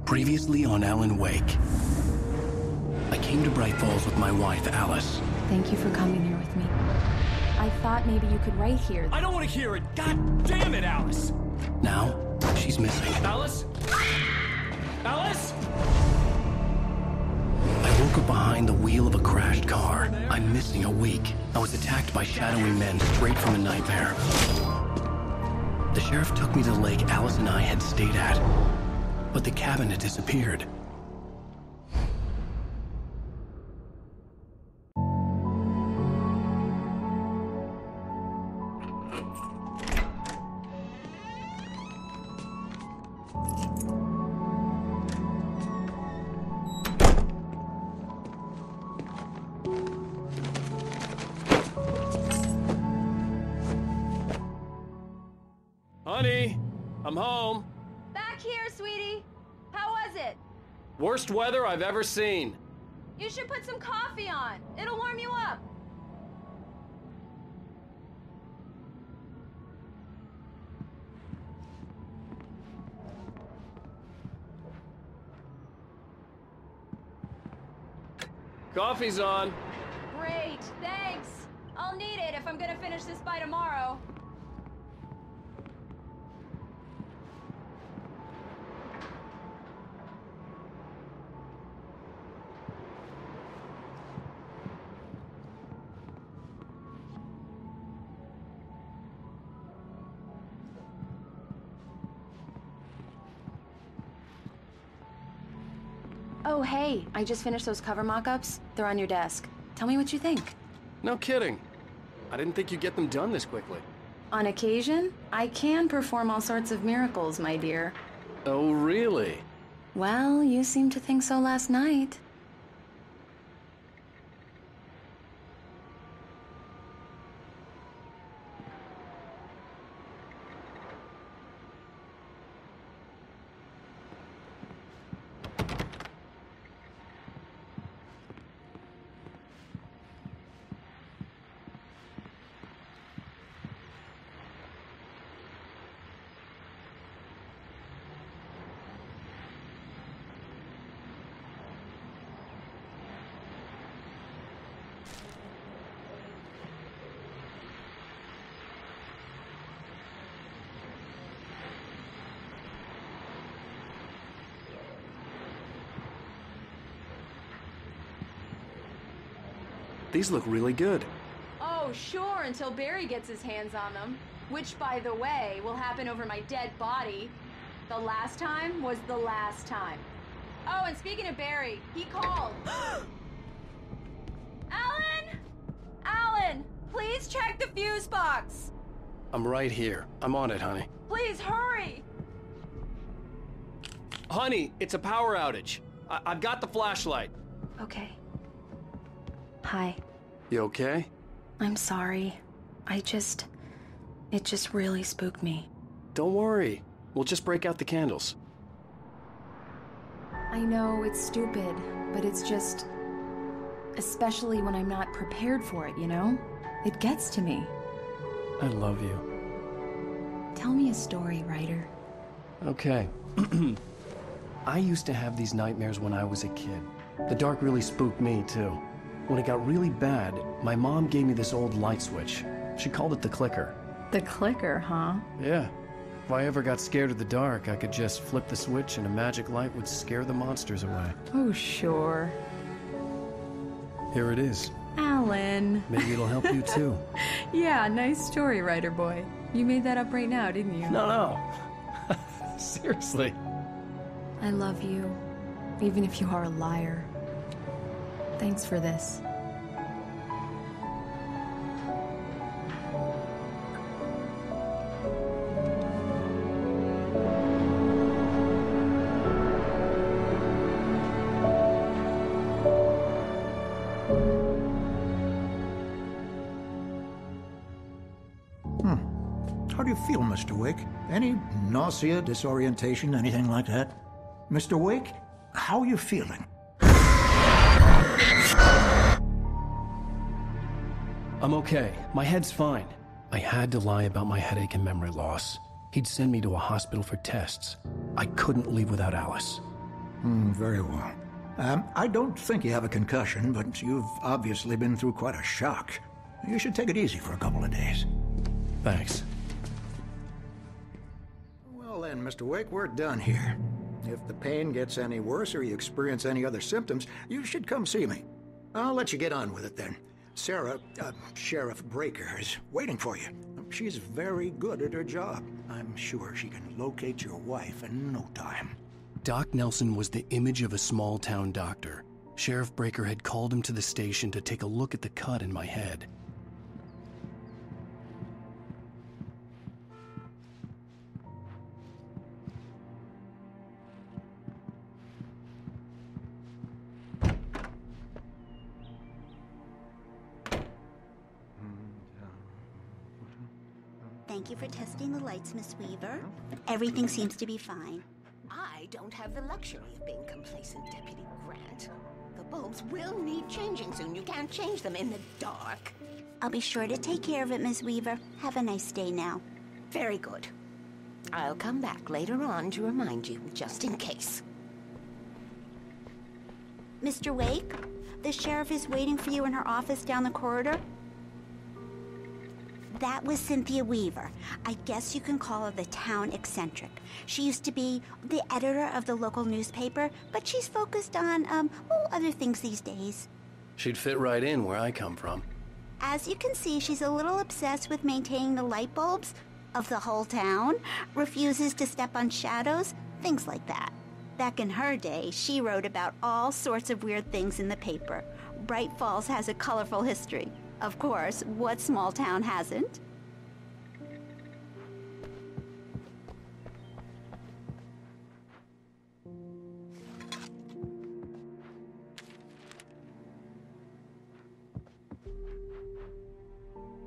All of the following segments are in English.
Previously on Alan Wake. I came to Bright Falls with my wife, Alice. Thank you for coming here with me. I thought maybe you could write here. I don't want to hear it! God damn it, Alice! Now, she's missing. Alice? Alice? I woke up behind the wheel of a crashed car. I'm missing a week. I was attacked by shadowy men straight from a nightmare. The sheriff took me to the lake Alice and I had stayed at. But the cabin had disappeared. Honey, I'm home. Back here, sweetie. How was it? Worst weather I've ever seen. You should put some coffee on. It'll warm you up. Coffee's on. Great, thanks. I'll need it if I'm gonna finish this by tomorrow. Oh, hey, I just finished those cover mock-ups. They're on your desk. Tell me what you think. No kidding. I didn't think you'd get them done this quickly. On occasion, I can perform all sorts of miracles, my dear. Oh, really? Well, you seemed to think so last night. These look really good. Oh, sure, until Barry gets his hands on them. Which, by the way, will happen over my dead body. The last time was the last time. Oh, and speaking of Barry, he called. Alan! Alan! Please check the fuse box! I'm right here. I'm on it, honey. Please, hurry! Honey, it's a power outage. I've got the flashlight. Okay. Hi. You okay? I'm sorry. It just really spooked me. Don't worry. We'll just break out the candles. I know it's stupid, but it's just... especially when I'm not prepared for it, you know? It gets to me. I love you. Tell me a story, writer. Okay. I used to have these nightmares when I was a kid. The dark really spooked me, too. When it got really bad, my mom gave me this old light switch. She called it the clicker. The clicker, huh? Yeah. If I ever got scared of the dark, I could just flip the switch and a magic light would scare the monsters away. Oh, sure. Here it is. Alan. Maybe it'll help you, too. Yeah, nice story, writer boy. You made that up right now, didn't you? No. Seriously. I love you, even if you are a liar. Thanks for this. How do you feel, Mr. Wake? Any nausea, disorientation, anything like that? Mr. Wake, how are you feeling? I'm okay. My head's fine. I had to lie about my headache and memory loss. He'd send me to a hospital for tests. I couldn't leave without Alice. Very well. I don't think you have a concussion, but you've obviously been through quite a shock. You should take it easy for a couple of days. Thanks. Well then, Mr. Wake, we're done here. If the pain gets any worse or you experience any other symptoms, you should come see me. I'll let you get on with it then. Sarah, Sheriff Breaker, is waiting for you. She's very good at her job. I'm sure she can locate your wife in no time. Doc Nelson was the image of a small-town doctor. Sheriff Breaker had called him to the station to take a look at the cut in my head. Thank you for testing the lights, Miss Weaver. Everything seems to be fine. I don't have the luxury of being complacent, Deputy Grant. The bulbs will need changing soon. You can't change them in the dark. I'll be sure to take care of it, Miss Weaver. Have a nice day now. Very good. I'll come back later on to remind you, just in case. Mr. Wake, the sheriff is waiting for you in her office down the corridor. That was Cynthia Weaver. I guess you can call her the town eccentric. She used to be the editor of the local newspaper, but she's focused on, other things these days. She'd fit right in where I come from. As you can see, she's a little obsessed with maintaining the light bulbs of the whole town, refuses to step on shadows, things like that. Back in her day, she wrote about all sorts of weird things in the paper. Bright Falls has a colorful history. Of course, what small town hasn't?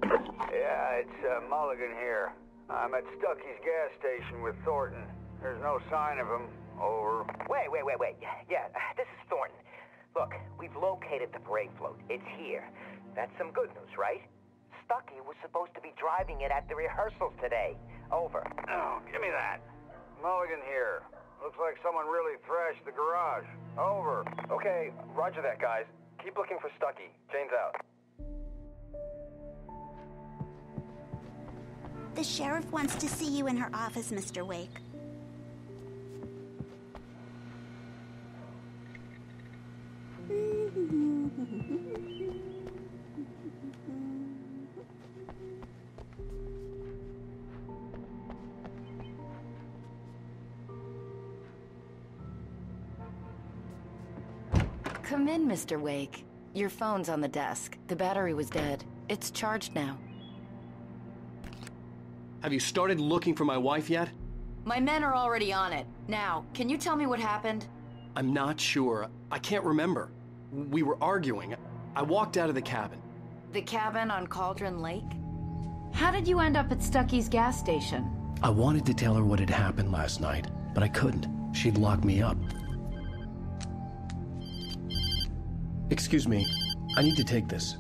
Yeah, it's Mulligan here. I'm at Stucky's gas station with Thornton. There's no sign of him. Over. Wait. Yeah, this is Thornton. Look, we've located the parade float. It's here. That's some good news, right? Stucky was supposed to be driving it at the rehearsals today. Over. Oh, give me that. Mulligan here. Looks like someone really thrashed the garage. Over. Okay, roger that, guys. Keep looking for Stucky. Jane's out. The sheriff wants to see you in her office, Mr. Wake. Come in, Mr. Wake. Your phone's on the desk. The battery was dead. It's charged now. Have you started looking for my wife yet? My men are already on it. Now, can you tell me what happened? I'm not sure. I can't remember. We were arguing. I walked out of the cabin. The cabin on Cauldron Lake? How did you end up at Stucky's gas station? I wanted to tell her what had happened last night, but I couldn't. She'd lock me up. Excuse me, I need to take this.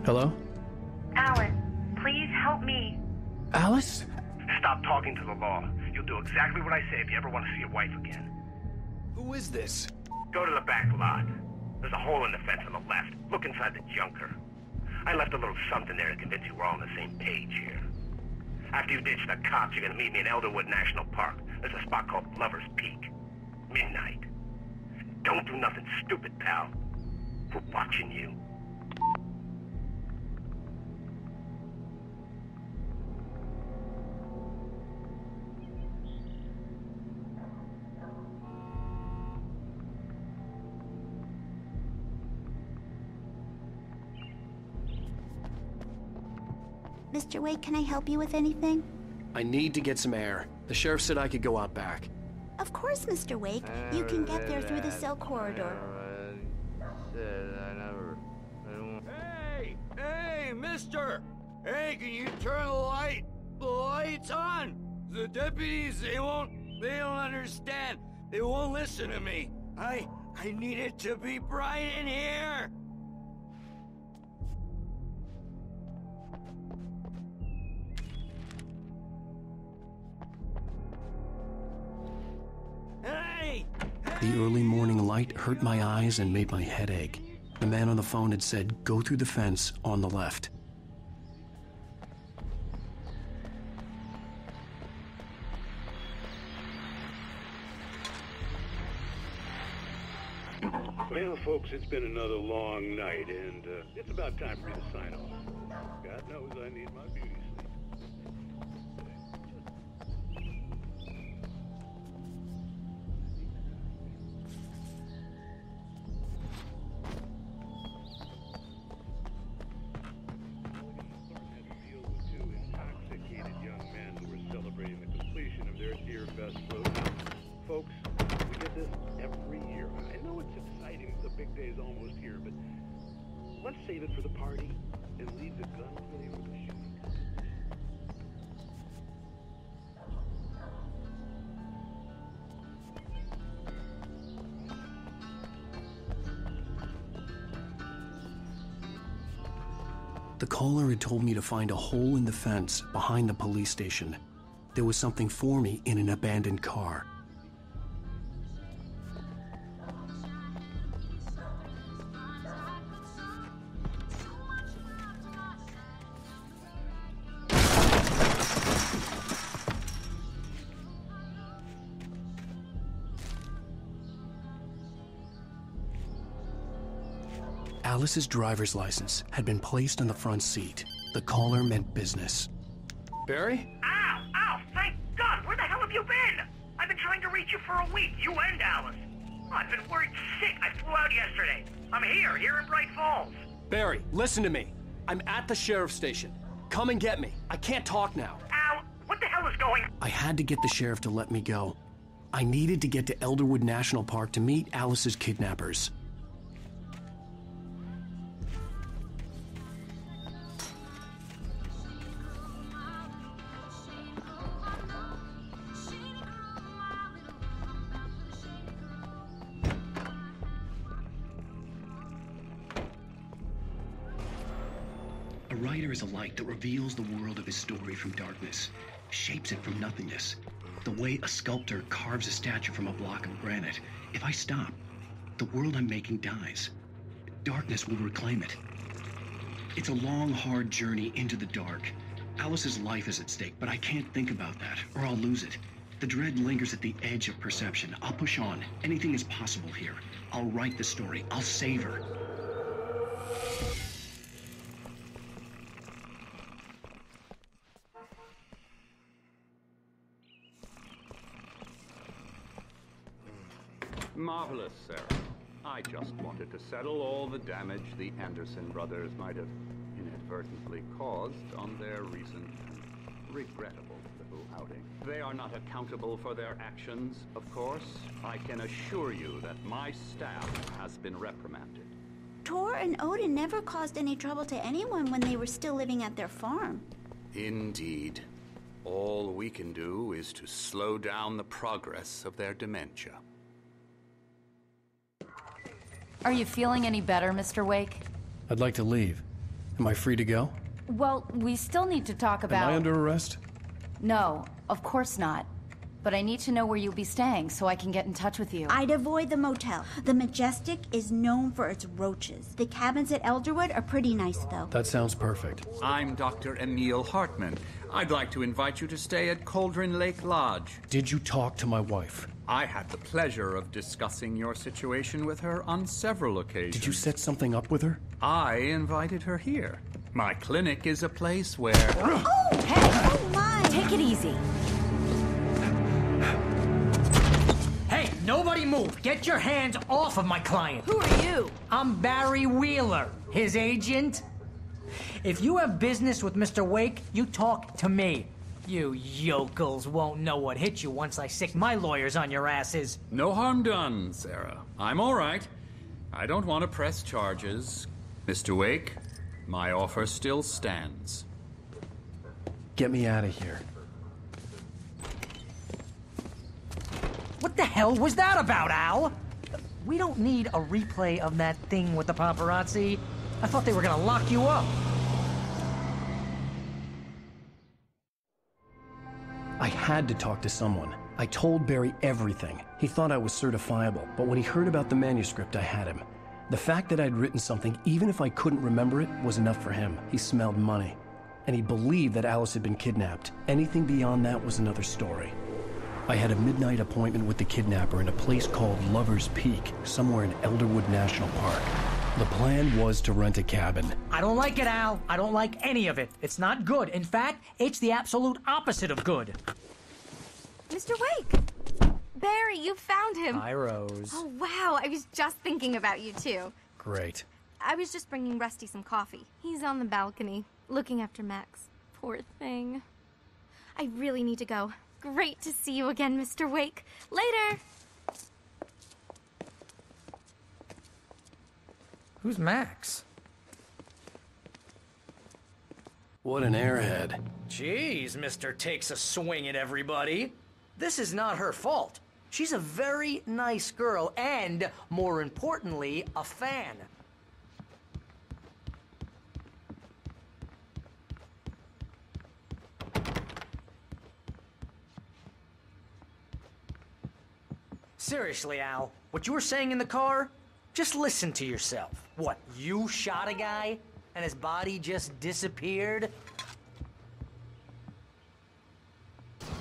Hello? Alice, please help me. Alice? Stop talking to the law. You'll do exactly what I say if you ever want to see your wife again. Who is this? Go to the back lot. There's a hole in the fence on the left. Look inside the junker. I left a little something there to convince you we're all on the same page here. After you ditch the cops, you're gonna meet me in Elderwood National Park. There's a spot called Lover's Peak. Midnight. Don't do nothing stupid, pal. We're watching you. Mr. Wake, can I help you with anything? I need to get some air. The sheriff said I could go out back. Of course, Mr. Wake. You can get there through the cell corridor. Hey, mister! Hey, can you turn the lights on? The deputies, they don't understand. They won't listen to me. I need it to be bright in here. The early morning light hurt my eyes and made my head ache. The man on the phone had said, "Go through the fence on the left." Well, folks, it's been another long night, and it's about time for me to sign off. God knows I need my beauty sleep. Folks, we get this every year. I know it's exciting, the big day's almost here, but let's save it for the party and leave the gunplay for the shooting. The caller had told me to find a hole in the fence behind the police station. There was something for me in an abandoned car. Alice's driver's license had been placed on the front seat. The caller meant business. Barry? Ow! Ow! Thank God! Where the hell have you been? I've been trying to reach you for a week, you and Alice. I've been worried sick. I flew out yesterday. I'm here in Bright Falls. Barry, listen to me. I'm at the sheriff's station. Come and get me. I can't talk now. Ow! What the hell is going on? I had to get the sheriff to let me go. I needed to get to Elderwood National Park to meet Alice's kidnappers. A writer is a light that reveals the world of his story from darkness, shapes it from nothingness. The way a sculptor carves a statue from a block of granite. If I stop, the world I'm making dies. Darkness will reclaim it. It's a long, hard journey into the dark. Alice's life is at stake, but I can't think about that, or I'll lose it. The dread lingers at the edge of perception. I'll push on. Anything is possible here. I'll write the story. I'll save her. Marvelous, Sarah. I just wanted to settle all the damage the Anderson brothers might have inadvertently caused on their recent and regrettable little outing. They are not accountable for their actions, of course. I can assure you that my staff has been reprimanded. Tor and Odin never caused any trouble to anyone when they were still living at their farm. Indeed. All we can do is to slow down the progress of their dementia. Are you feeling any better, Mr. Wake? I'd like to leave. Am I free to go? Well, we still need to talk about... Am I under arrest? No, of course not. But I need to know where you'll be staying so I can get in touch with you. I'd avoid the motel. The Majestic is known for its roaches. The cabins at Elderwood are pretty nice, though. That sounds perfect. I'm Dr. Emil Hartman. I'd like to invite you to stay at Cauldron Lake Lodge. Did you talk to my wife? I had the pleasure of discussing your situation with her on several occasions. Did you set something up with her? I invited her here. My clinic is a place where... Oh, hey! Oh, my! Take it easy. Hey, nobody move! Get your hands off of my client! Who are you? I'm Barry Wheeler, his agent. If you have business with Mr. Wake, you talk to me. You yokels won't know what hit you once I sick my lawyers on your asses. No harm done, Sarah. I'm all right. I don't want to press charges. Mr. Wake, my offer still stands. Get me out of here. What the hell was that about, Al? We don't need a replay of that thing with the paparazzi. I thought they were gonna lock you up. I had to talk to someone. I told Barry everything. He thought I was certifiable, but when he heard about the manuscript, I had him. The fact that I'd written something, even if I couldn't remember it, was enough for him. He smelled money. And he believed that Alice had been kidnapped. Anything beyond that was another story. I had a midnight appointment with the kidnapper in a place called Lover's Peak, somewhere in Elderwood National Park. The plan was to rent a cabin. I don't like it, Al. I don't like any of it. It's not good. In fact, it's the absolute opposite of good. Mr. Wake! Barry, you found him. Hi, Rose. Oh, wow. I was just thinking about you, too. Great. I was just bringing Rusty some coffee. He's on the balcony, looking after Max. Poor thing. I really need to go. Great to see you again, Mr. Wake. Later! Who's Max? What an airhead. Jeez, Mr. Takes a swing at everybody. This is not her fault. She's a very nice girl and, more importantly, a fan. Seriously, Al, what you were saying in the car? Just listen to yourself. What, you shot a guy and his body just disappeared?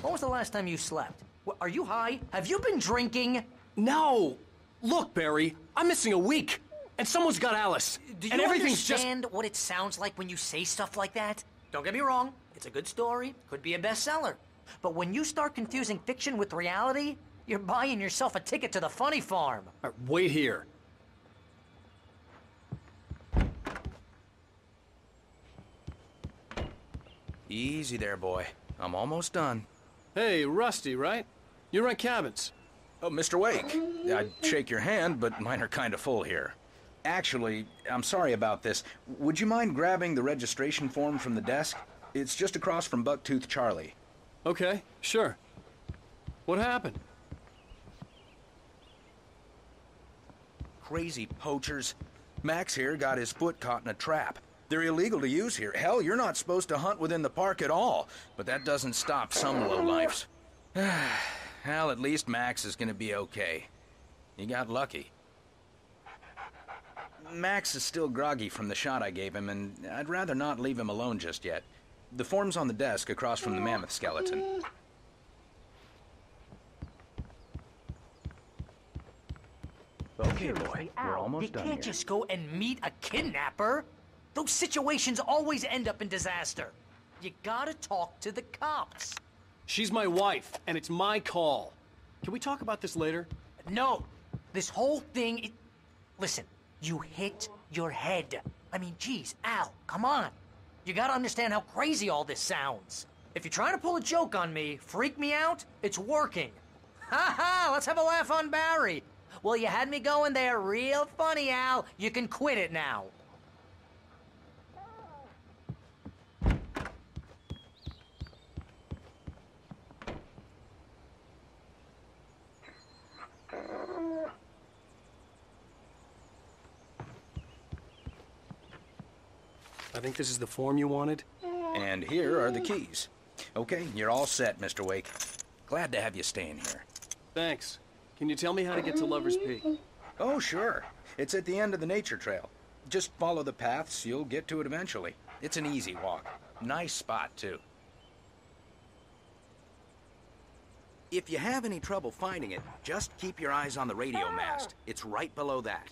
When was the last time you slept? What, are you high? Have you been drinking? No! Look, Barry, I'm missing a week, and someone's got Alice. Do you and everything's understand what it sounds like when you say stuff like that? Don't get me wrong, it's a good story, could be a bestseller. But when you start confusing fiction with reality, you're buying yourself a ticket to the funny farm. All right, wait here. Easy there, boy. I'm almost done. Hey, Rusty, right? You rent cabins. Oh, Mr. Wake. I'd shake your hand, but mine are kind of full here. Actually, I'm sorry about this. Would you mind grabbing the registration form from the desk? It's just across from Bucktooth Charlie. Okay, sure. What happened? Crazy poachers. Max here got his foot caught in a trap. They're illegal to use here. Hell, you're not supposed to hunt within the park at all. But that doesn't stop some lowlifes. Well, at least Max is gonna be okay. He got lucky. Max is still groggy from the shot I gave him, and I'd rather not leave him alone just yet. The form's on the desk across from the mammoth skeleton. Okay, boy, we're almost done You can't here. just go and meet a kidnapper. Those situations always end up in disaster. You gotta talk to the cops. She's my wife, and it's my call. Can we talk about this later? No. This whole thing... Listen, you hit your head. I mean, geez, Al, come on. You gotta understand how crazy all this sounds. If you're trying to pull a joke on me, freak me out, it's working. Ha ha, let's have a laugh on Barry. Well, you had me going there real funny, Al. You can quit it now. I think this is the form you wanted. And here are the keys. Okay, you're all set, Mr. Wake. Glad to have you staying here. Thanks. Can you tell me how to get to Lover's Peak? Oh, sure. It's at the end of the nature trail. Just follow the paths, you'll get to it eventually. It's an easy walk. Nice spot, too. If you have any trouble finding it, just keep your eyes on the radio mast. It's right below that.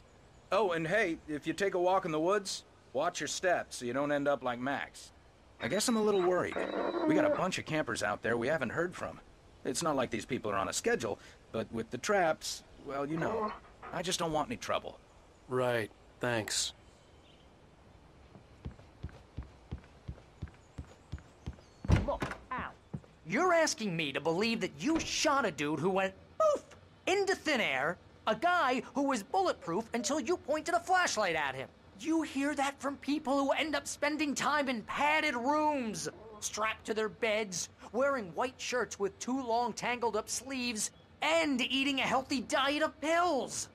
Oh, and hey, if you take a walk in the woods, watch your steps so you don't end up like Max. I guess I'm a little worried. We got a bunch of campers out there we haven't heard from. It's not like these people are on a schedule, but with the traps, well, you know, I just don't want any trouble. Right. Thanks. Look, Al, you're asking me to believe that you shot a dude who went poof into thin air, a guy who was bulletproof until you pointed a flashlight at him. You hear that from people who end up spending time in padded rooms, strapped to their beds, wearing white shirts with too long tangled up sleeves, and eating a healthy diet of pills.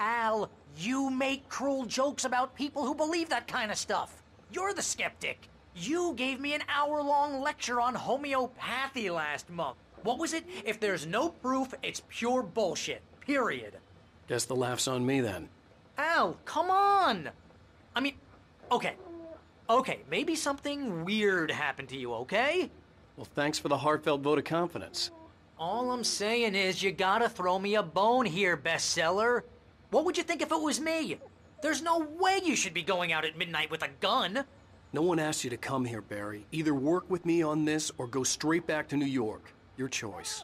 Al, you make cruel jokes about people who believe that kind of stuff. You're the skeptic. You gave me an hour-long lecture on homeopathy last month. What was it? If there's no proof, it's pure bullshit. Period. Guess the laugh's on me then. Al, come on! I mean, okay. Okay, maybe something weird happened to you, okay? Well, thanks for the heartfelt vote of confidence. All I'm saying is you gotta throw me a bone here, bestseller. What would you think if it was me? There's no way you should be going out at midnight with a gun. No one asked you to come here, Barry. Either work with me on this or go straight back to New York. Your choice.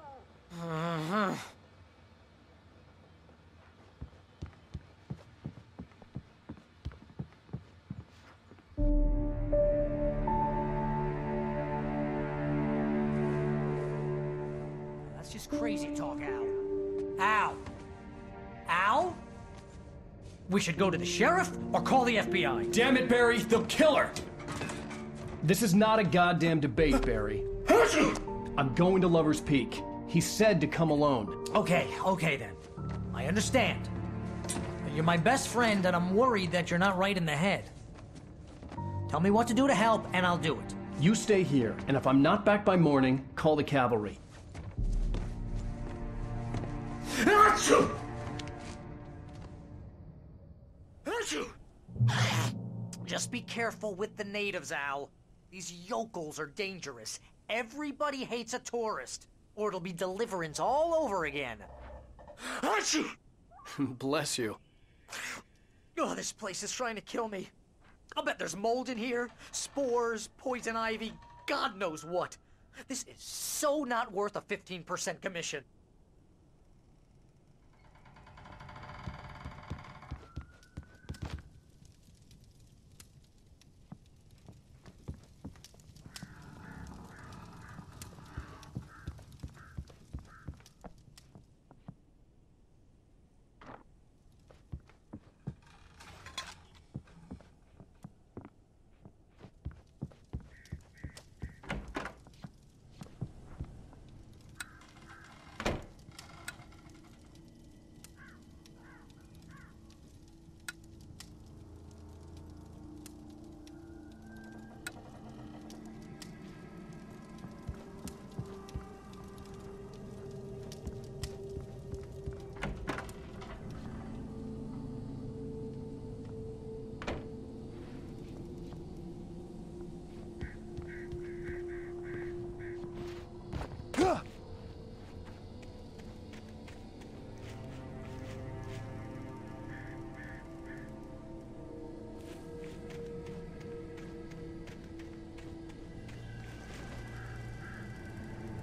That's just crazy talk, Al. Al? Al? We should go to the sheriff or call the FBI. Damn it, Barry, they'll kill her! This is not a goddamn debate, Barry. I'm going to Lover's Peak. He said to come alone. Okay then. I understand. You're my best friend, and I'm worried that you're not right in the head. Tell me what to do to help, and I'll do it. You stay here, and if I'm not back by morning, call the cavalry. Just be careful with the natives, Al. These yokels are dangerous. Everybody hates a tourist, or it'll be Deliverance all over again. Bless you. Oh, this place is trying to kill me. I'll bet there's mold in here, spores, poison ivy, God knows what. This is so not worth a 15% commission.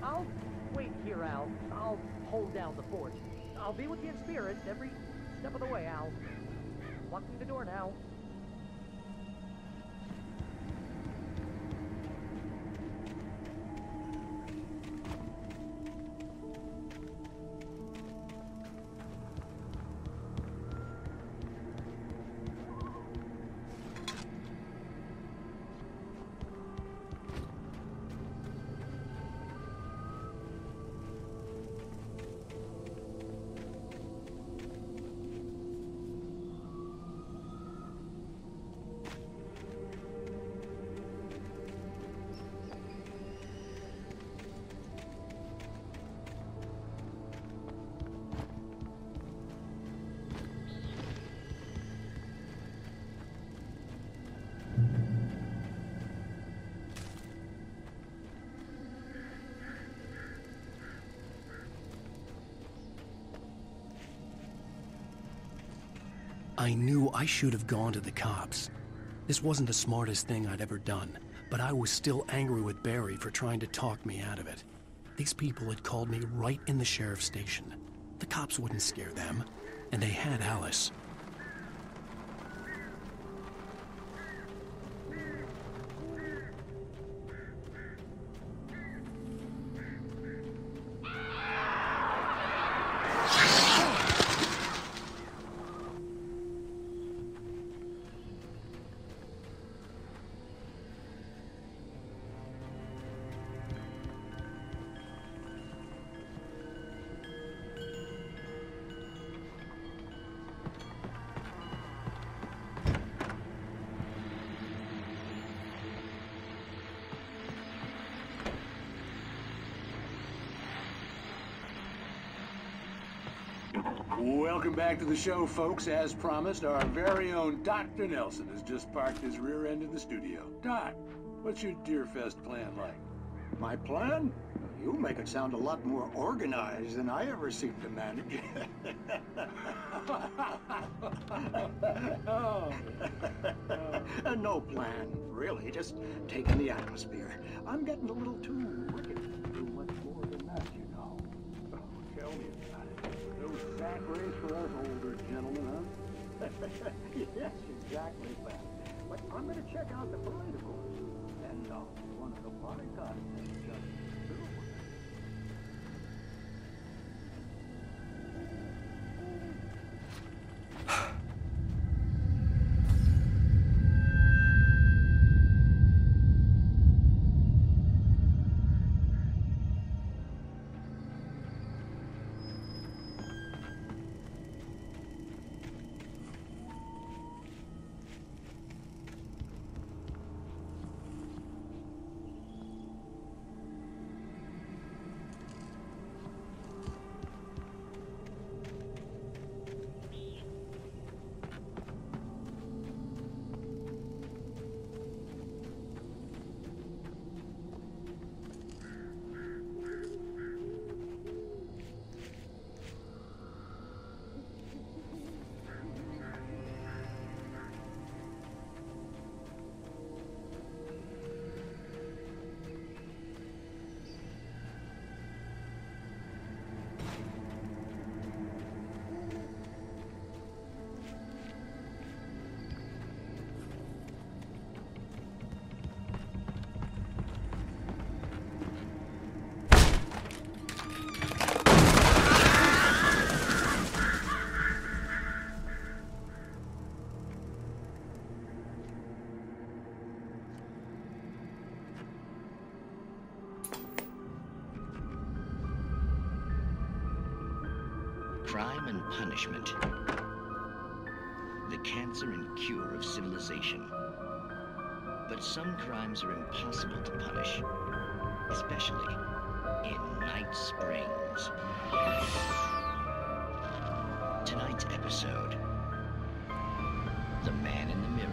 I'll wait here, Al. I'll hold down the fort. I'll be with you in spirit every step of the way, Al. Walk through the door now. I knew I should have gone to the cops. This wasn't the smartest thing I'd ever done, but I was still angry with Barry for trying to talk me out of it. These people had called me right in the sheriff's station. The cops wouldn't scare them, and they had Alice. Welcome back to the show, folks. As promised, our very own Dr. Nelson has just parked his rear end in the studio. Doc, what's your Deerfest plan like? My plan? You make it sound a lot more organized than I ever seem to manage. No plan, really. Just taking the atmosphere. I'm getting a little too wicked to do much more than that, you know. Oh, tell me about it. No sack race for us older gentlemen, huh? Yes, exactly that. But I'm going to check out the parade, of course. And one of the bodyguards just too. Crime and punishment. The cancer and cure of civilization. But some crimes are impossible to punish, especially in Night Springs. Tonight's episode, The Man in the Mirror.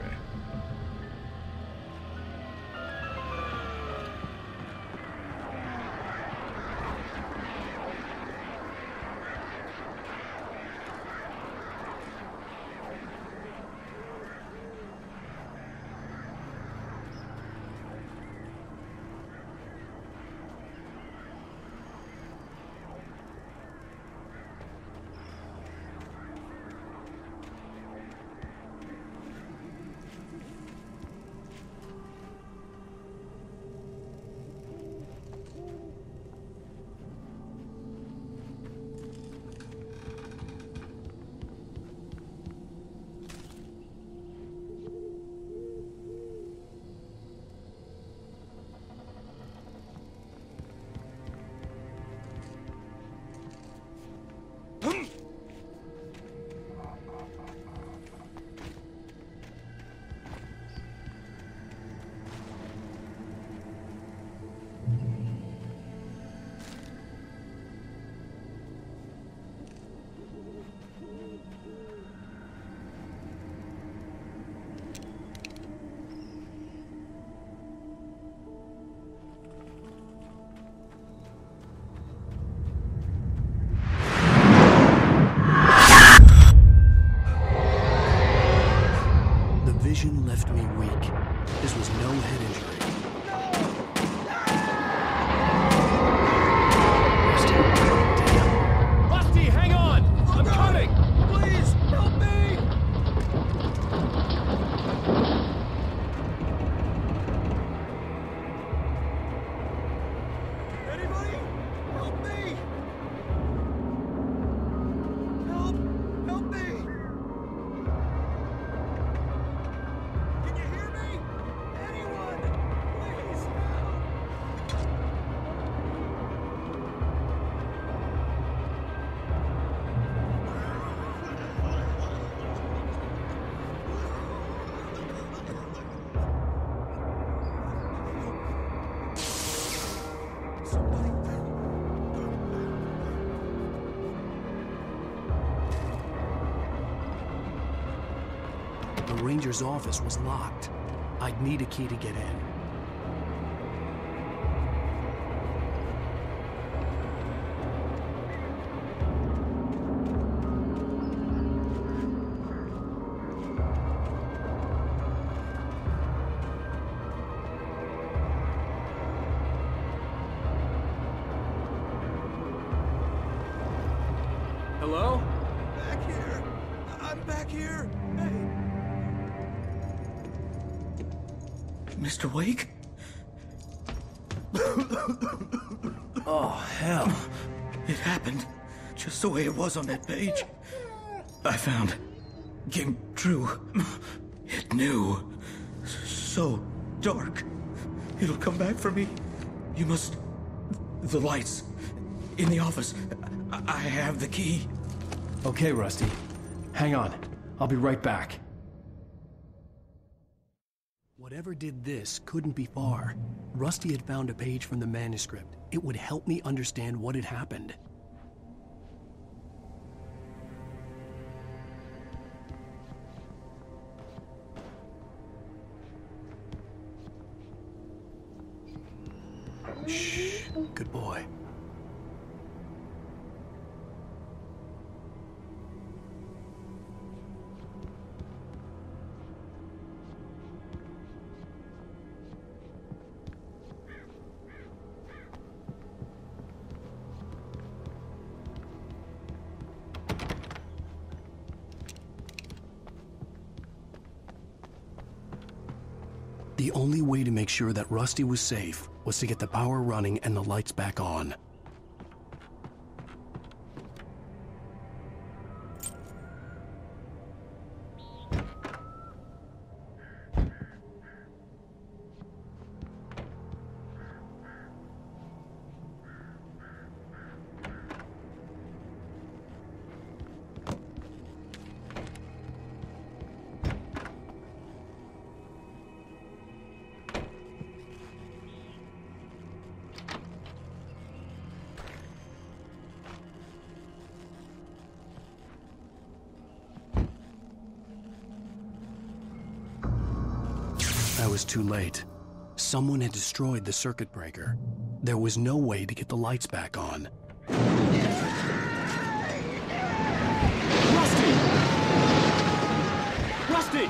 The ranger's office was locked. I'd need a key to get in. Hello? Back here. I'm back here. Hey. Mr. Wake? Oh, hell. It happened just the way it was on that page. I found. Came true. It knew. So dark. It'll come back for me. You must... The lights. In the office. I have the key. Okay, Rusty. Hang on. I'll be right back. Whatever did this couldn't be far. Rusty had found a page from the manuscript. It would help me understand what had happened. Shh. Good boy. The only way to make sure that Rusty was safe was to get the power running and the lights back on. I was too late. Someone had destroyed the circuit breaker. There was no way to get the lights back on. Rusty! Rusty!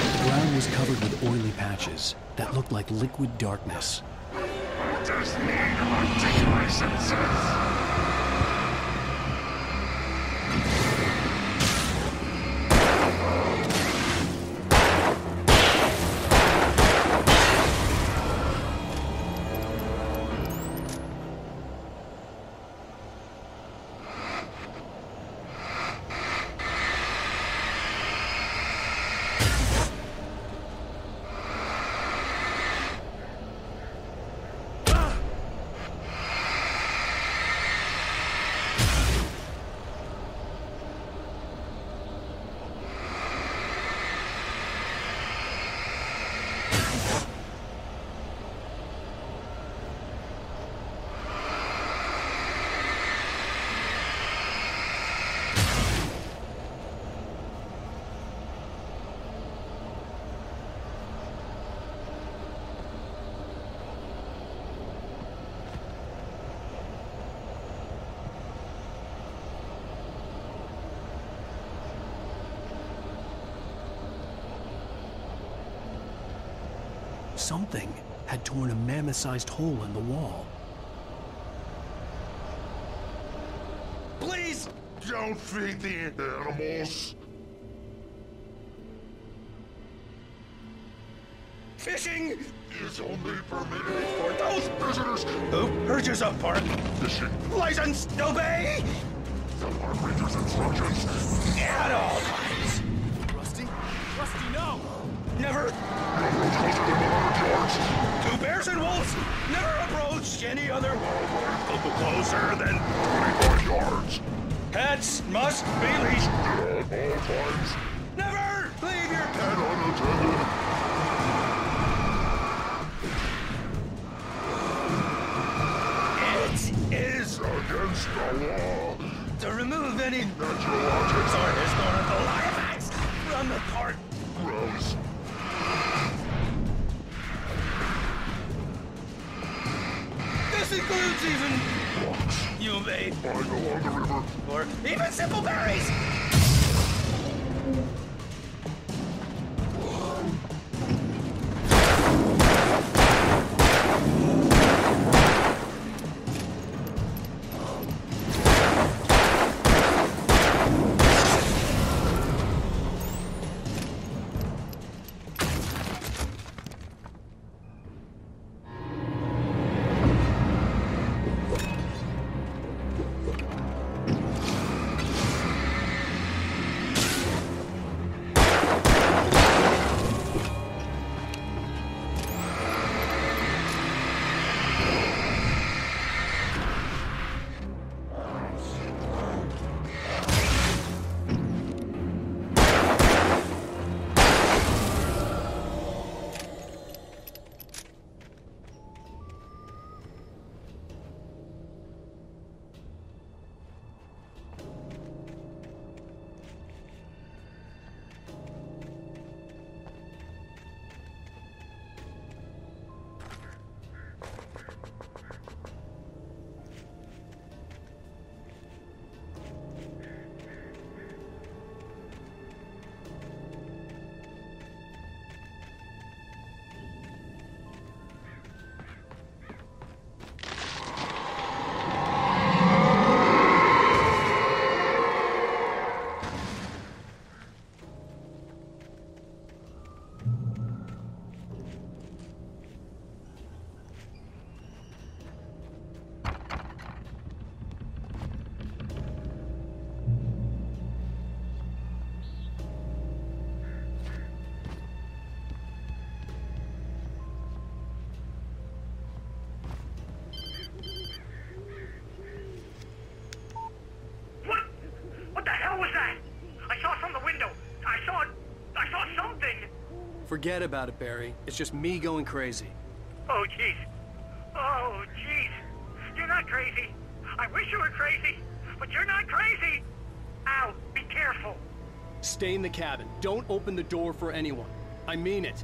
The ground was covered with oily patches that looked like liquid darkness. Just need hunting licenses. Something had torn a mammoth-sized hole in the wall. Please! Don't feed the animals! Fishing is only permitted for those visitors who purchase a park fishing license. Obey the park ranger's instructions at all times. Rusty? Rusty, no! Never! Two bears and wolves never approach any other wildlife closer than 25 yards. Pets must be leashed at all times. Never leave your pet unattended. It is against the law to remove any natural objects or historical artifacts from the court. Gross. This includes even rocks. You may find along the river, or even simple berries. Forget about it, Barry. It's just me going crazy. Oh, jeez. Oh, jeez. You're not crazy. I wish you were crazy, but you're not crazy. Ow, be careful. Stay in the cabin. Don't open the door for anyone. I mean it.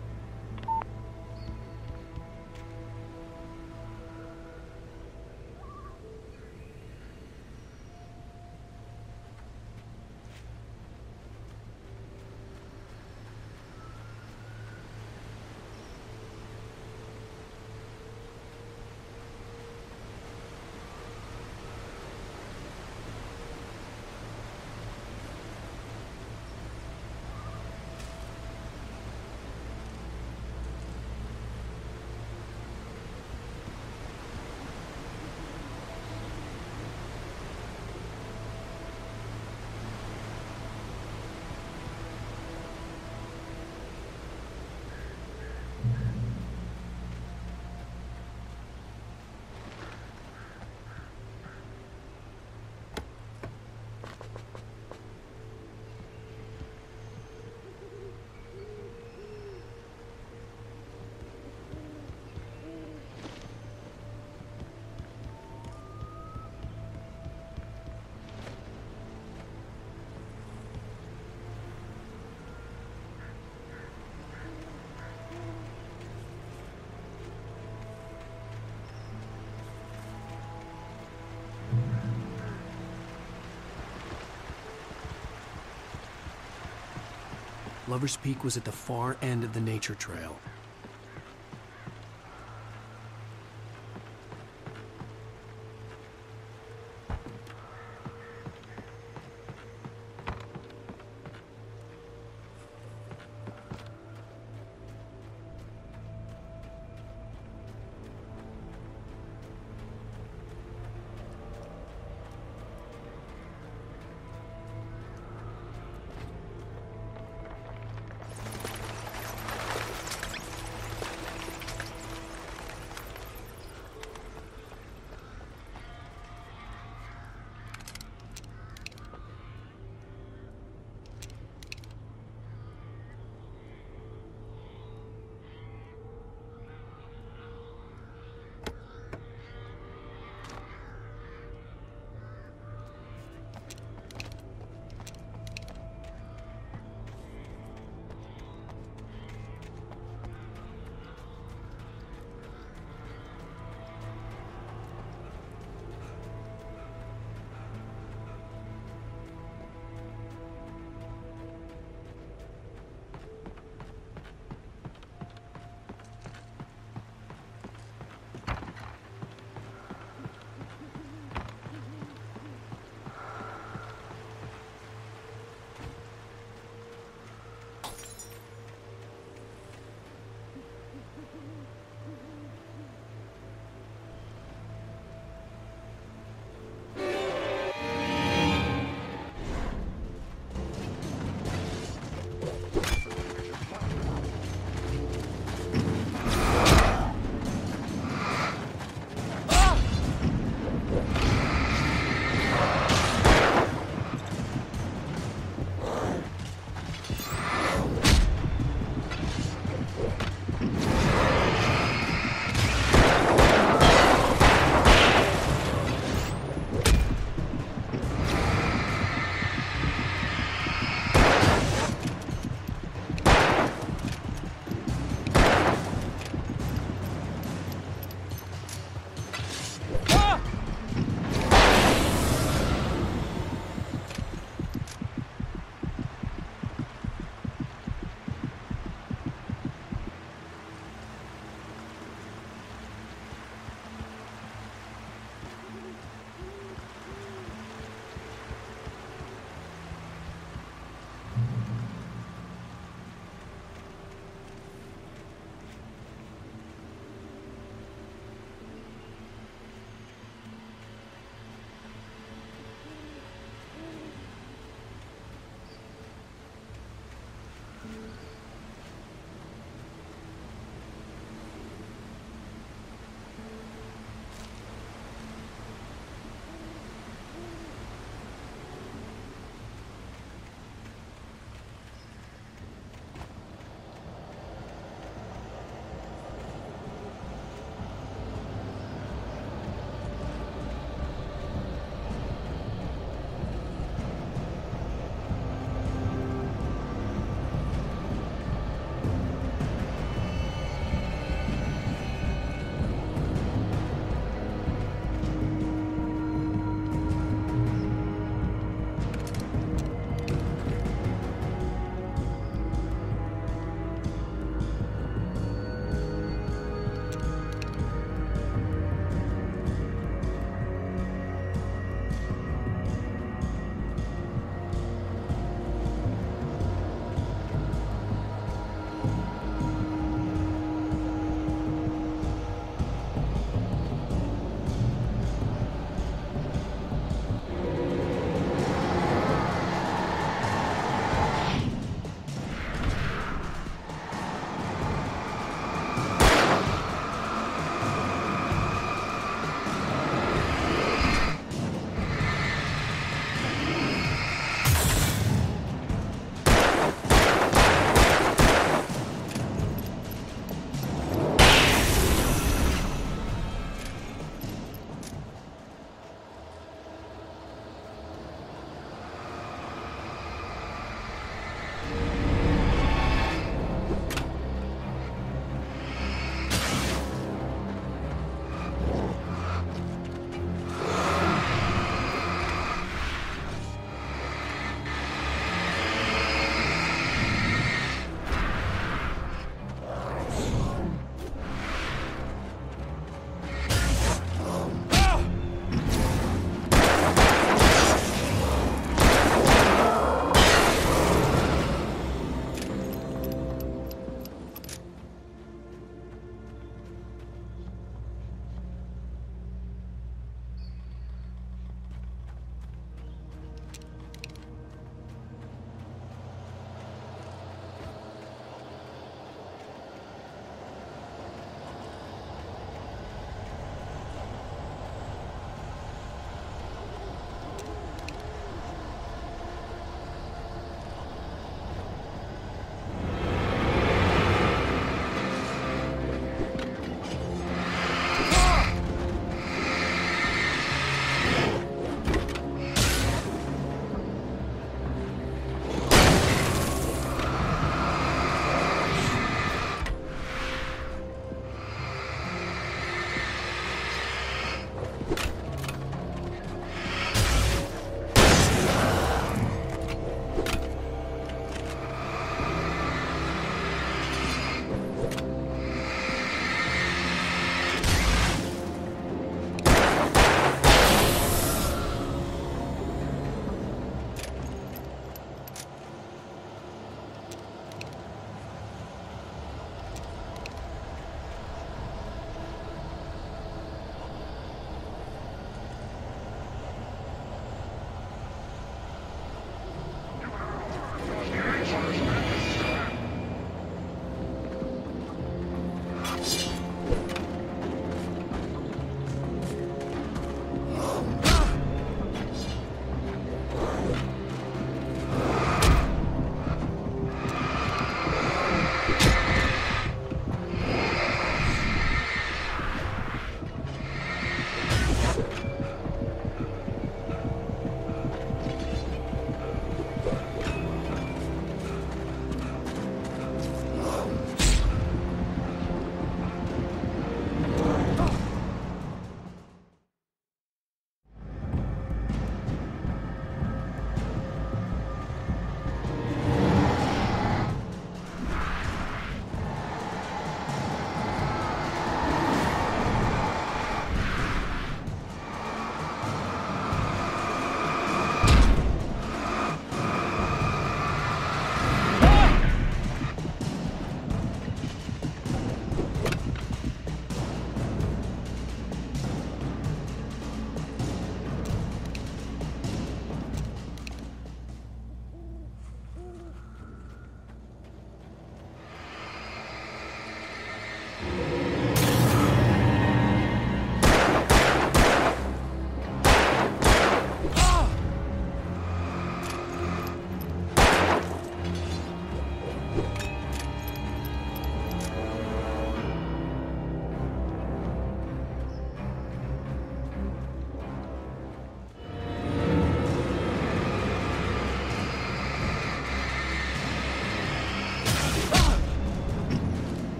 Lover's Peak was at the far end of the nature trail.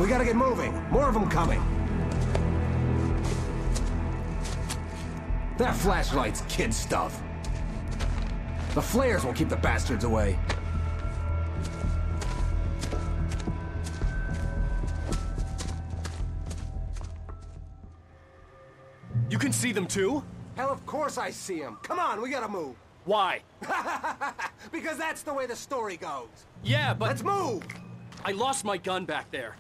We gotta get moving. More of them coming. That flashlight's kid stuff. The flares will keep the bastards away. You can see them too? Hell, of course I see them. Come on, we gotta move. Why? Because that's the way the story goes. Yeah, but... Let's move! I lost my gun back there.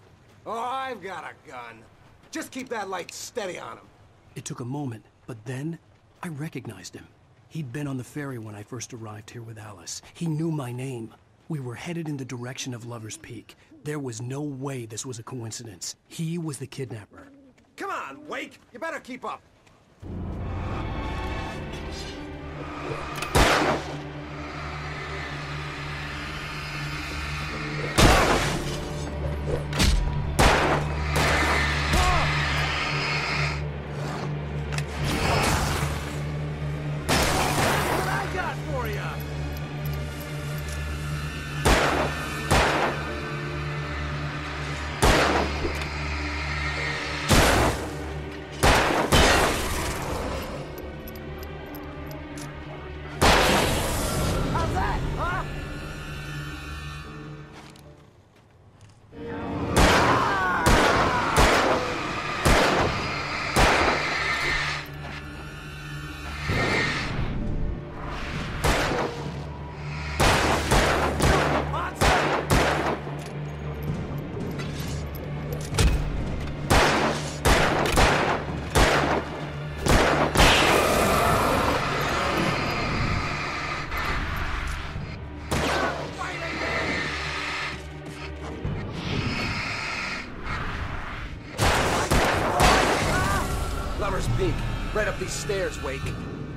Oh, I've got a gun. Just keep that light steady on him. It took a moment, but then I recognized him. He'd been on the ferry when I first arrived here with Alice. He knew my name. We were headed in the direction of Lover's Peak. There was no way this was a coincidence. He was the kidnapper. Come on, Wake! You better keep up. Peak. Right up these stairs, Wake.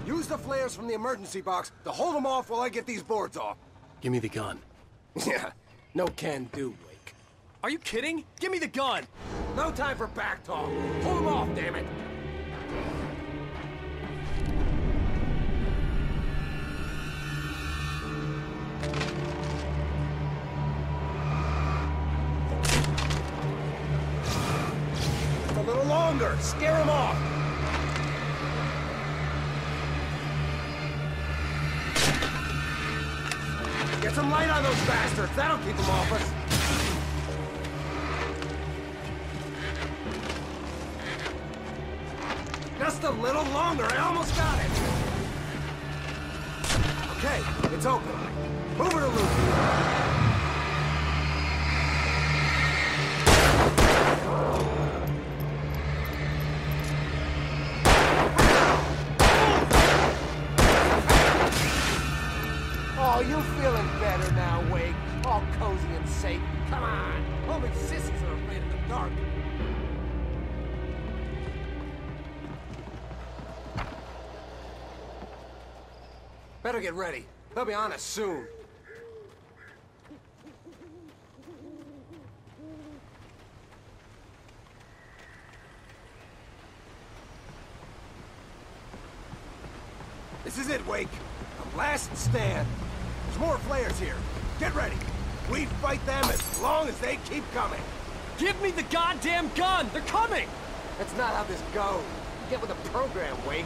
Use the flares from the emergency box to hold them off while I get these boards off. Give me the gun. Yeah, no can do, Wake. Are you kidding? Give me the gun! No time for back talk. Hold them off, damn it! A little longer! Scare them off! Get some light on those bastards! That'll keep them off us! Just a little longer! I almost got it! Okay, it's open. Move it or lose it. Oh, you feeling better now, Wake? All cozy and safe. Come on! Only sissies are afraid of the dark. Better get ready. They'll be on us soon. This is it, Wake. The last stand. There's more flares here. Get ready. We fight them as long as they keep coming. Give me the goddamn gun! They're coming! That's not how this goes. Get with the program, Wake.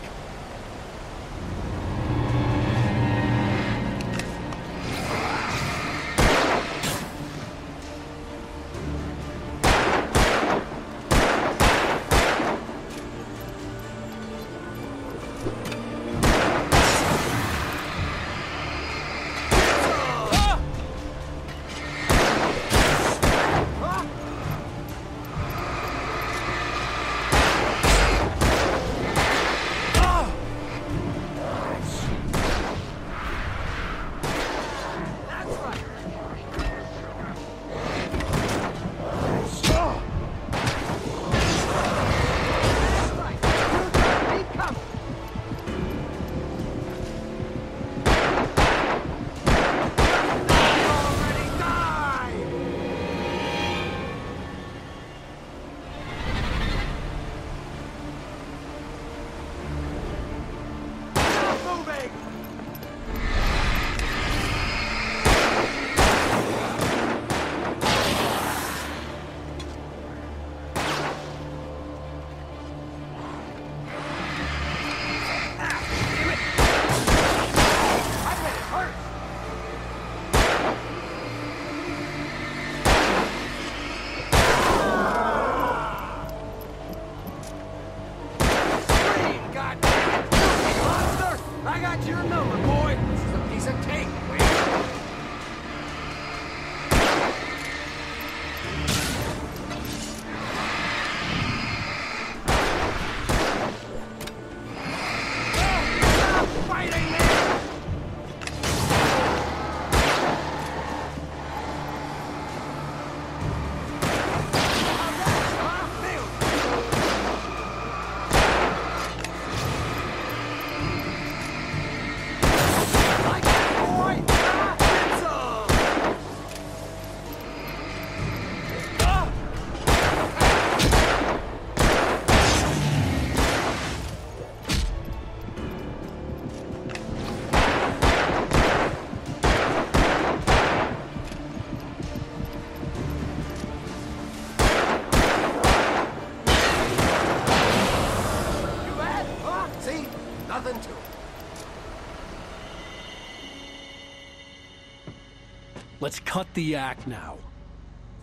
Let's cut the act now.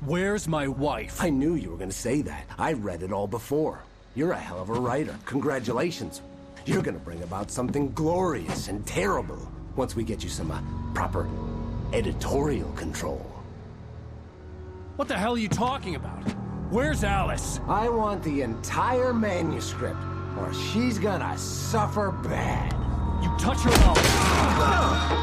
Where's my wife? I knew you were gonna say that. I read it all before. You're a hell of a writer. Congratulations. You're gonna bring about something glorious and terrible once we get you some proper editorial control. What the hell are you talking about? Where's Alice? I want the entire manuscript, or she's gonna suffer bad. You touch her and I'll...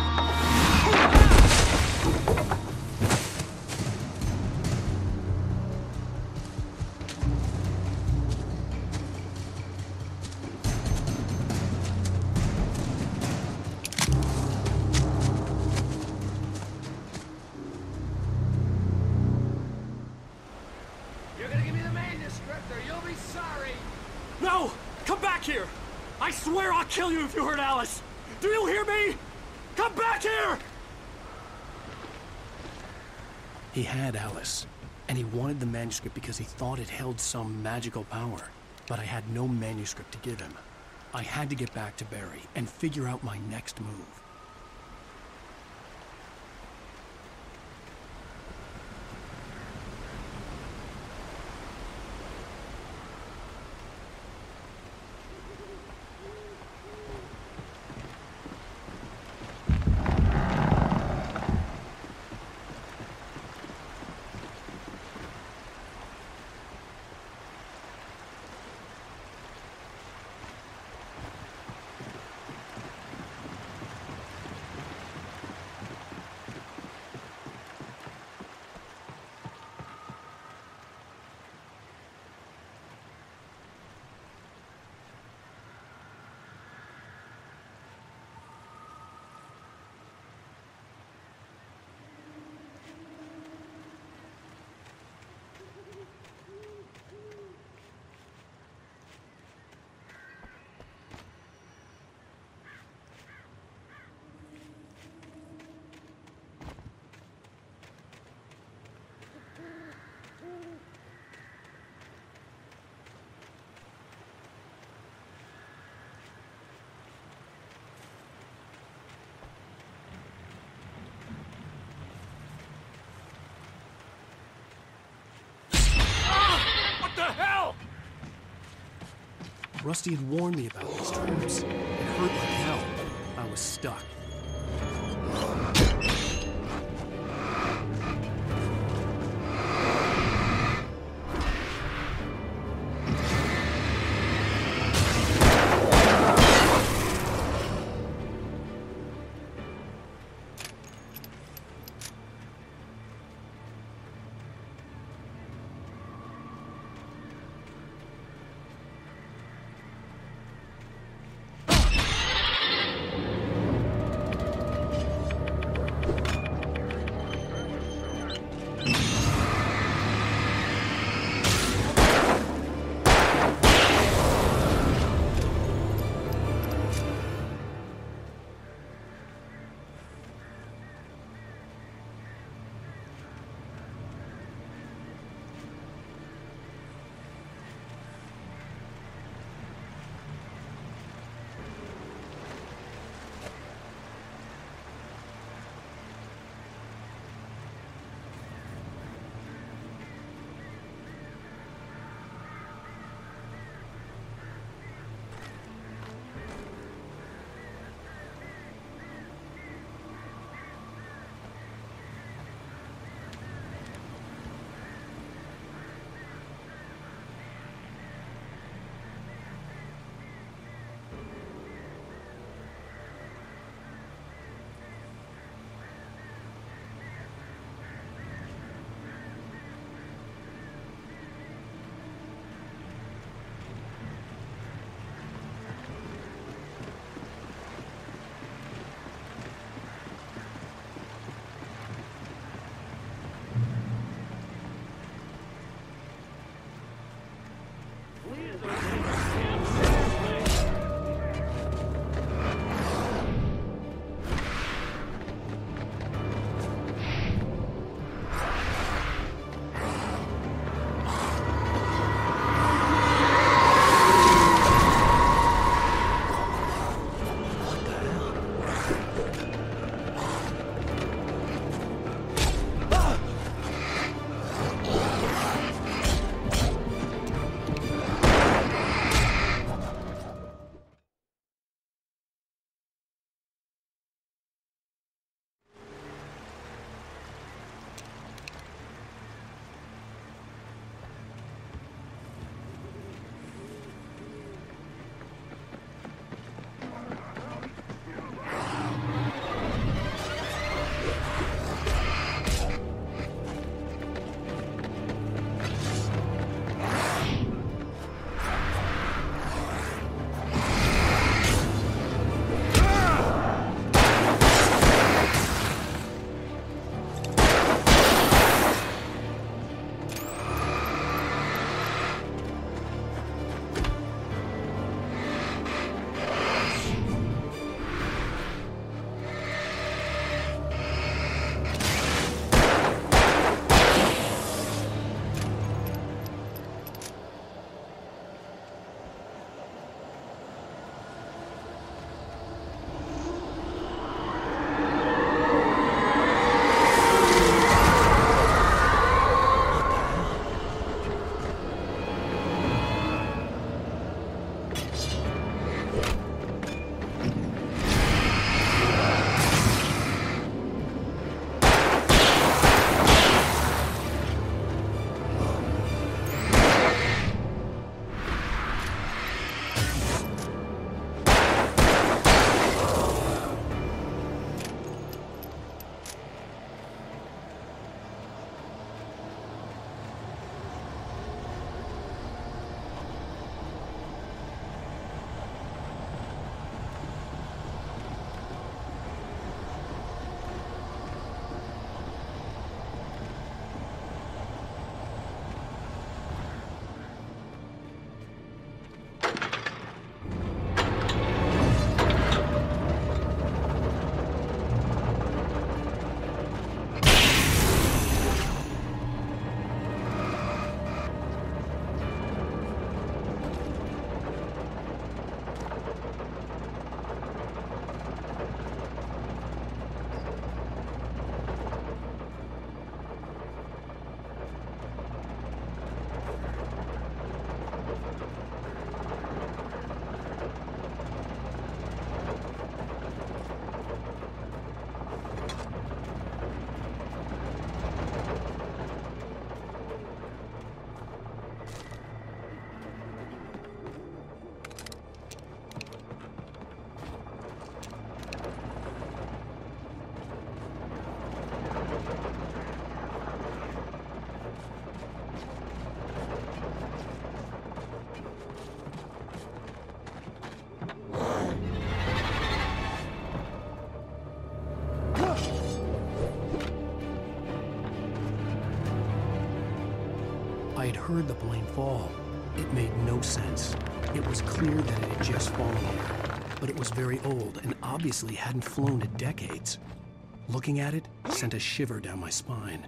No! Come back here! I swear I'll kill you if you hurt Alice! Do you hear me? Come back here! He had Alice, and he wanted the manuscript because he thought it held some magical power. But I had no manuscript to give him. I had to get back to Barry and figure out my next move. Rusty had warned me about these traps. It hurt like hell. I was stuck. I had heard the plane fall. It made no sense. It was clear that it had just fallen here, but it was very old and obviously hadn't flown in decades. Looking at it sent a shiver down my spine.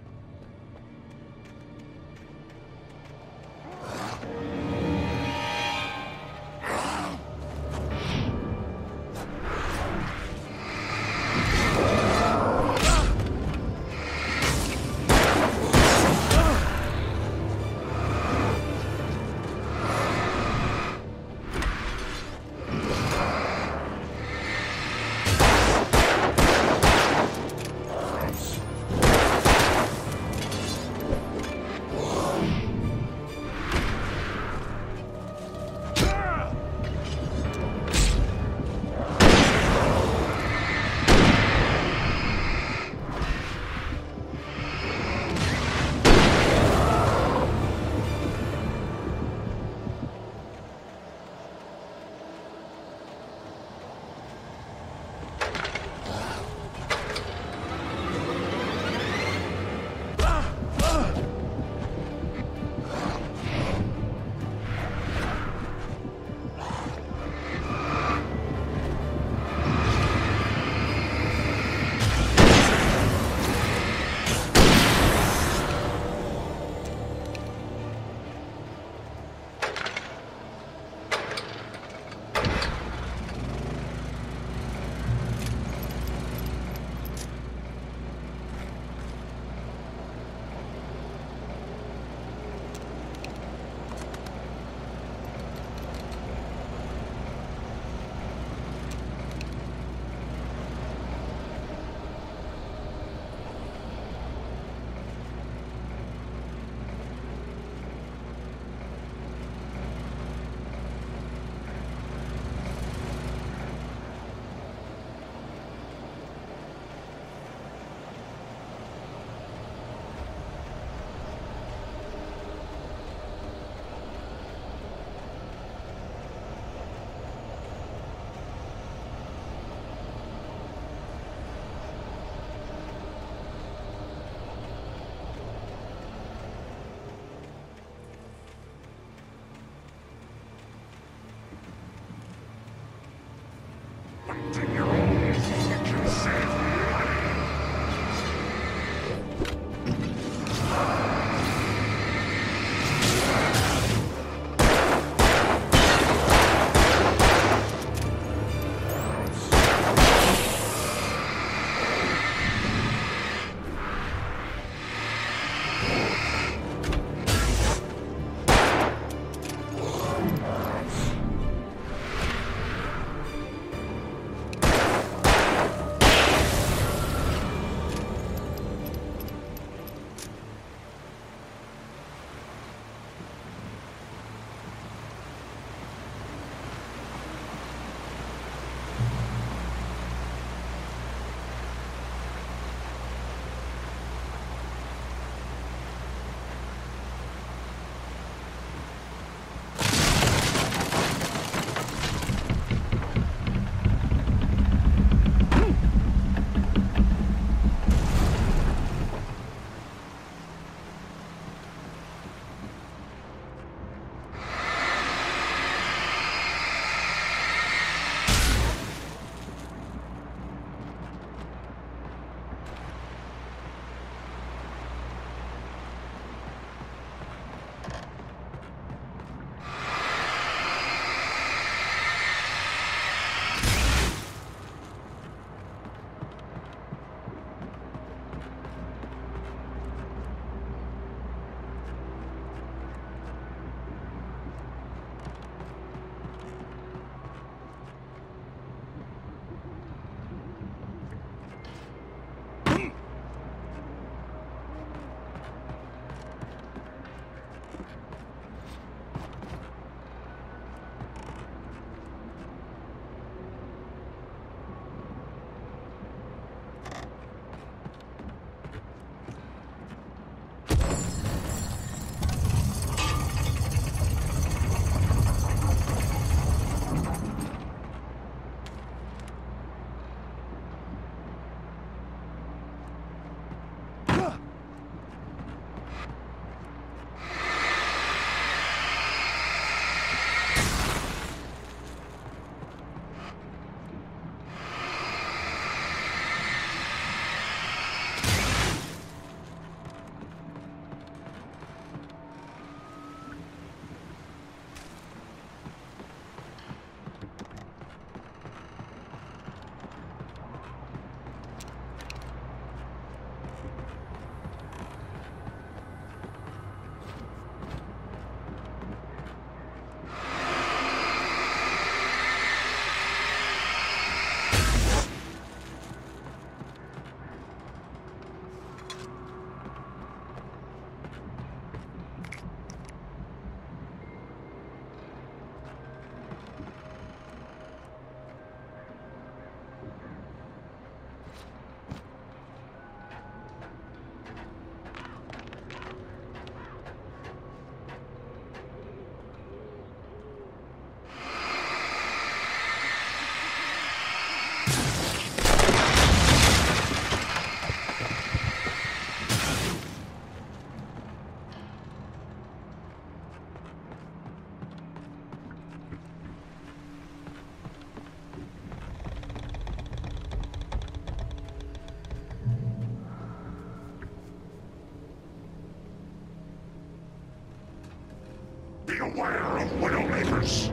Be aware of Widowmakers.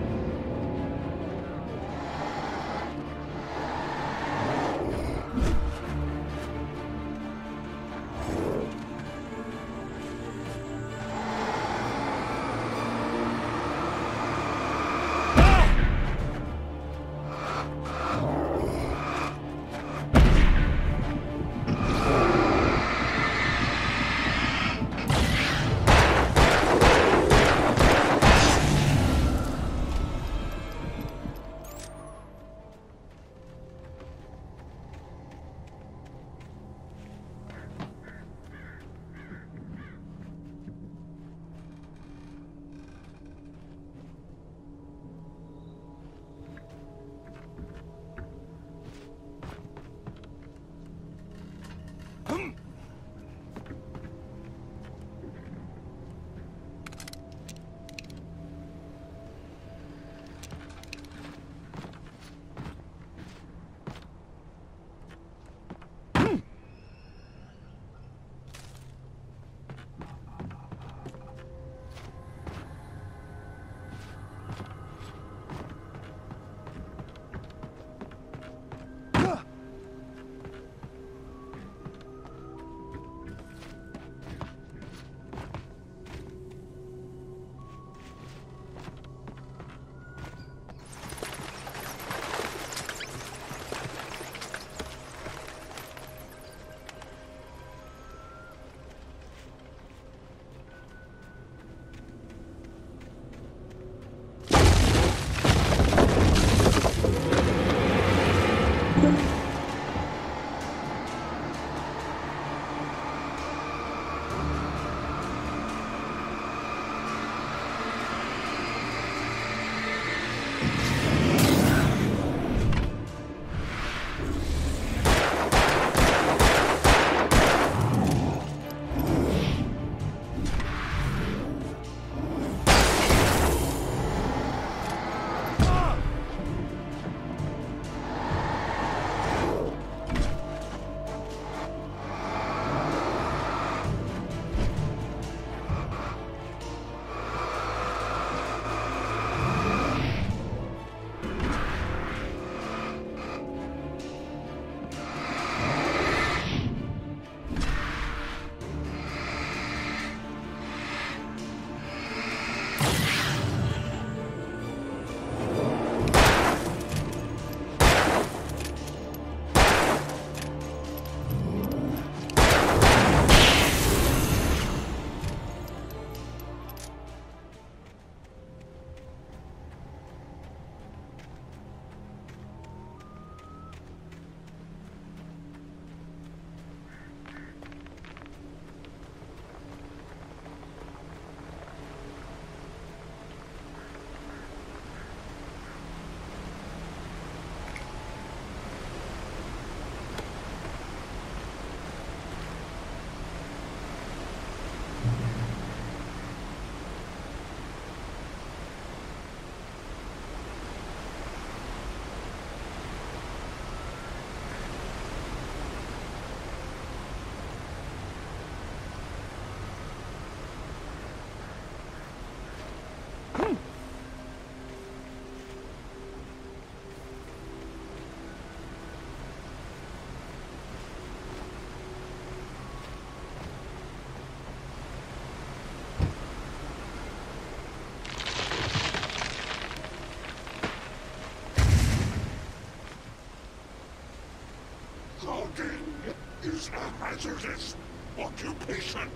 hazardous occupation.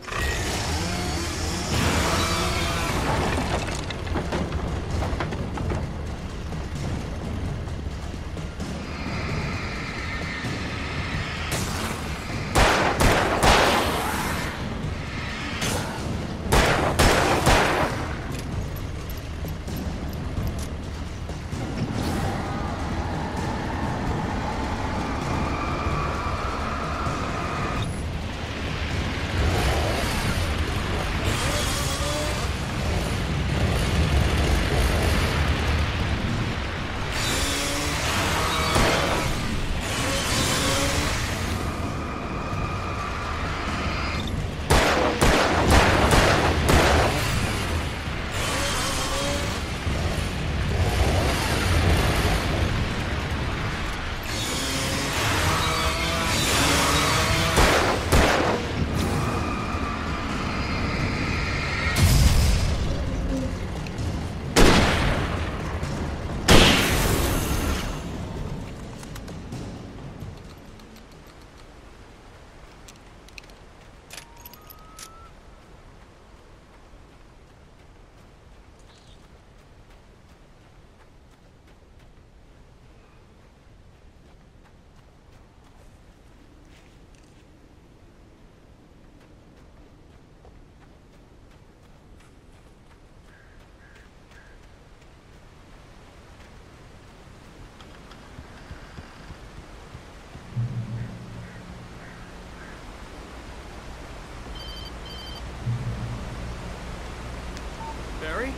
Barry?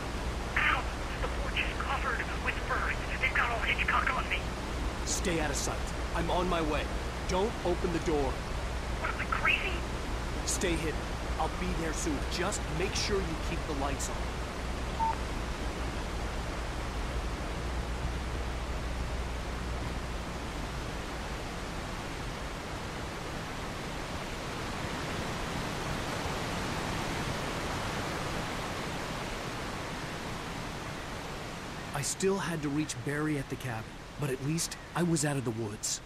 Ow! The porch is covered with birds. They've got all Hitchcock on me. Stay out of sight. I'm on my way. Don't open the door. What am I, crazy? Stay hidden. I'll be there soon. Just make sure you keep the lights on. I still had to reach Barry at the cabin, but at least I was out of the woods.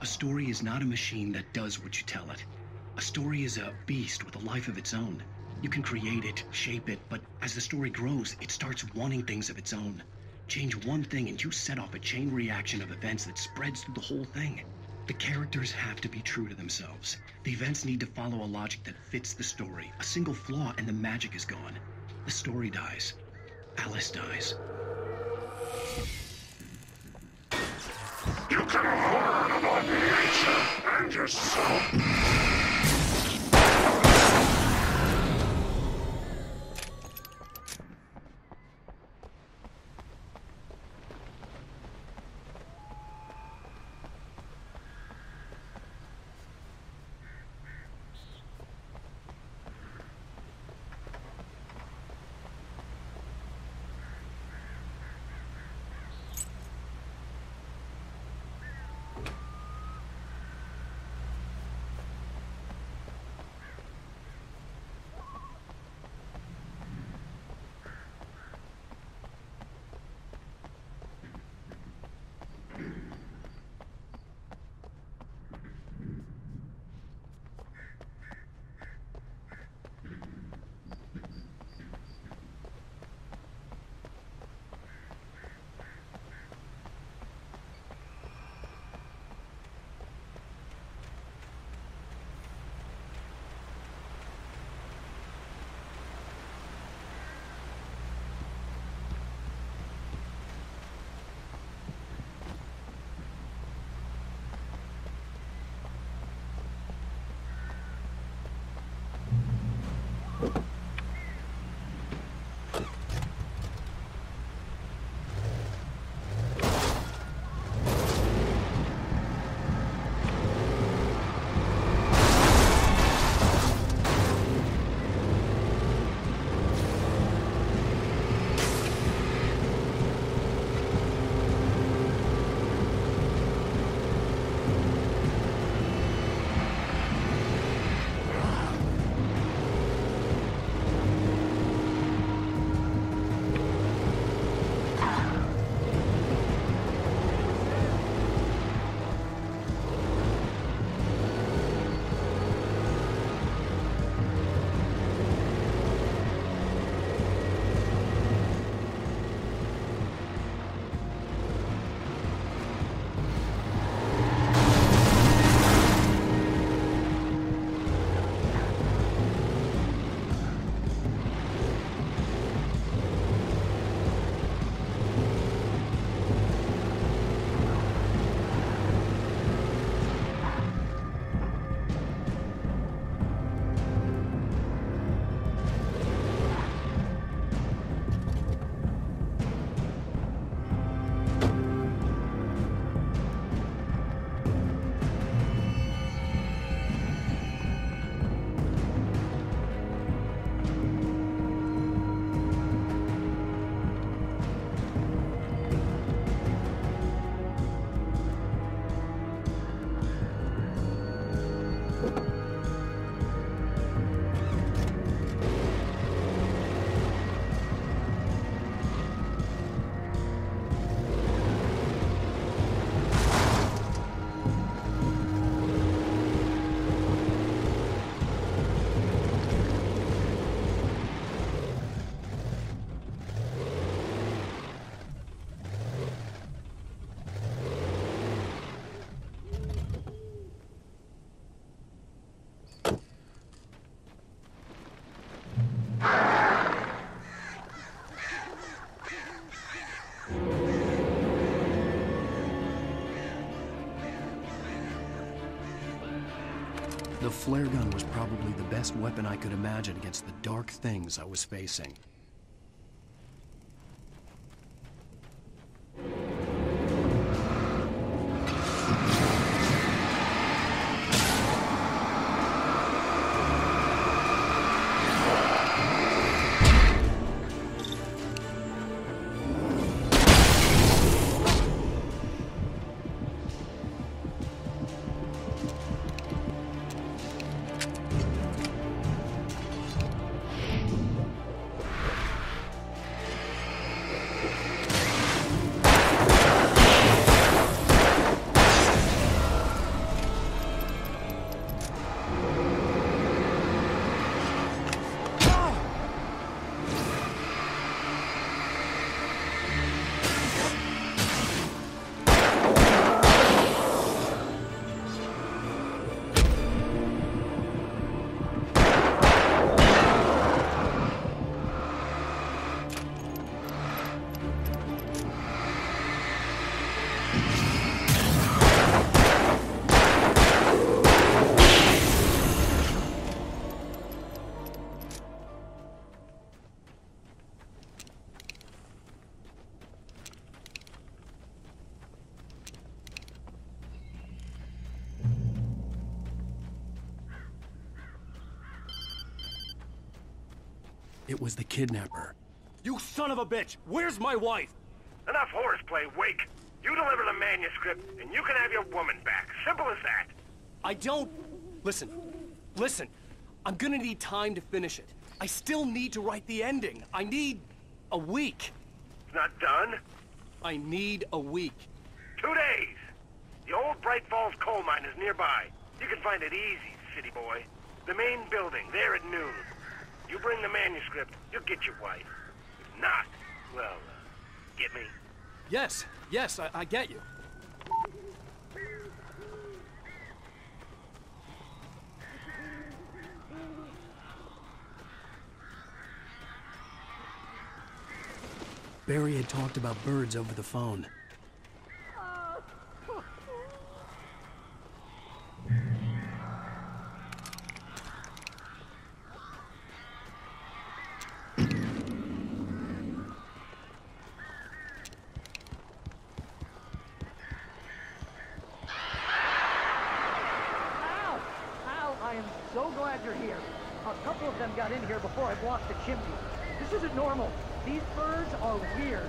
A story is not a machine that does what you tell it. A story is a beast with a life of its own. You can create it, shape it, but as the story grows, it starts wanting things of its own. Change one thing and you set off a chain reaction of events that spreads through the whole thing. The characters have to be true to themselves. The events need to follow a logic that fits the story. A single flaw and the magic is gone. The story dies. Alice dies. You can harm on nature and yourself. The flare gun was probably the best weapon I could imagine against the dark things I was facing. It was the kidnapper. You son of a bitch! Where's my wife? Enough horseplay, Wake. You deliver the manuscript, and you can have your woman back. Simple as that. I don't... Listen. I'm gonna need time to finish it. I still need to write the ending. I need a week. It's not done? I need a week. 2 days. The old Bright Falls coal mine is nearby. You can find it easy, city boy. The main building, there at noon. You bring the manuscript, you'll get your wife. If not, well, get me? Yes, I get you. Barry had talked about birds over the phone. I am so glad you're here. A couple of them got in here before I blocked the chimney. This isn't normal. These birds are weird.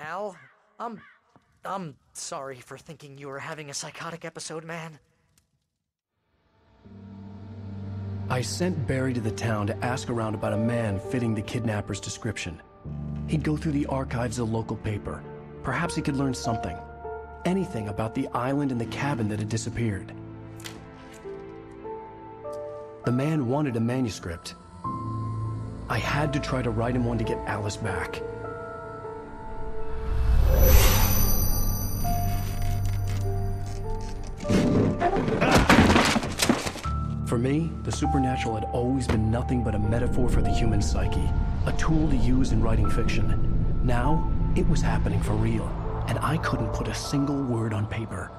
Al. I'm sorry for thinking you were having a psychotic episode, man. I sent Barry to the town to ask around about a man fitting the kidnapper's description. He'd go through the archives of the local paper. Perhaps he could learn something. Anything about the island and the cabin that had disappeared. The man wanted a manuscript. I had to try to write him one to get Alice back. For me, the supernatural had always been nothing but a metaphor for the human psyche, a tool to use in writing fiction. Now, it was happening for real, and I couldn't put a single word on paper.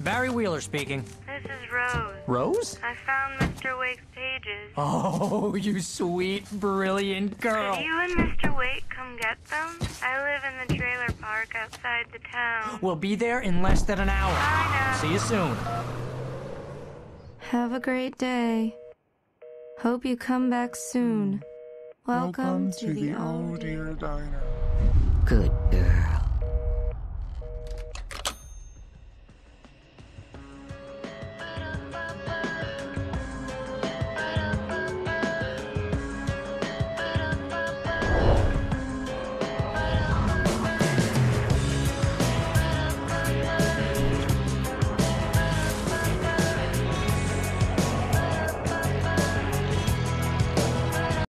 Barry Wheeler speaking. This is Rose. Rose? I found Mr. Wake's pages. Oh, you sweet, brilliant girl. Could you and Mr. Wake come get them? I live in the trailer park outside the town. We'll be there in less than an hour. Bye now. See you soon. Have a great day. Hope you come back soon. Welcome to the Oh Dear Diner. Good girl.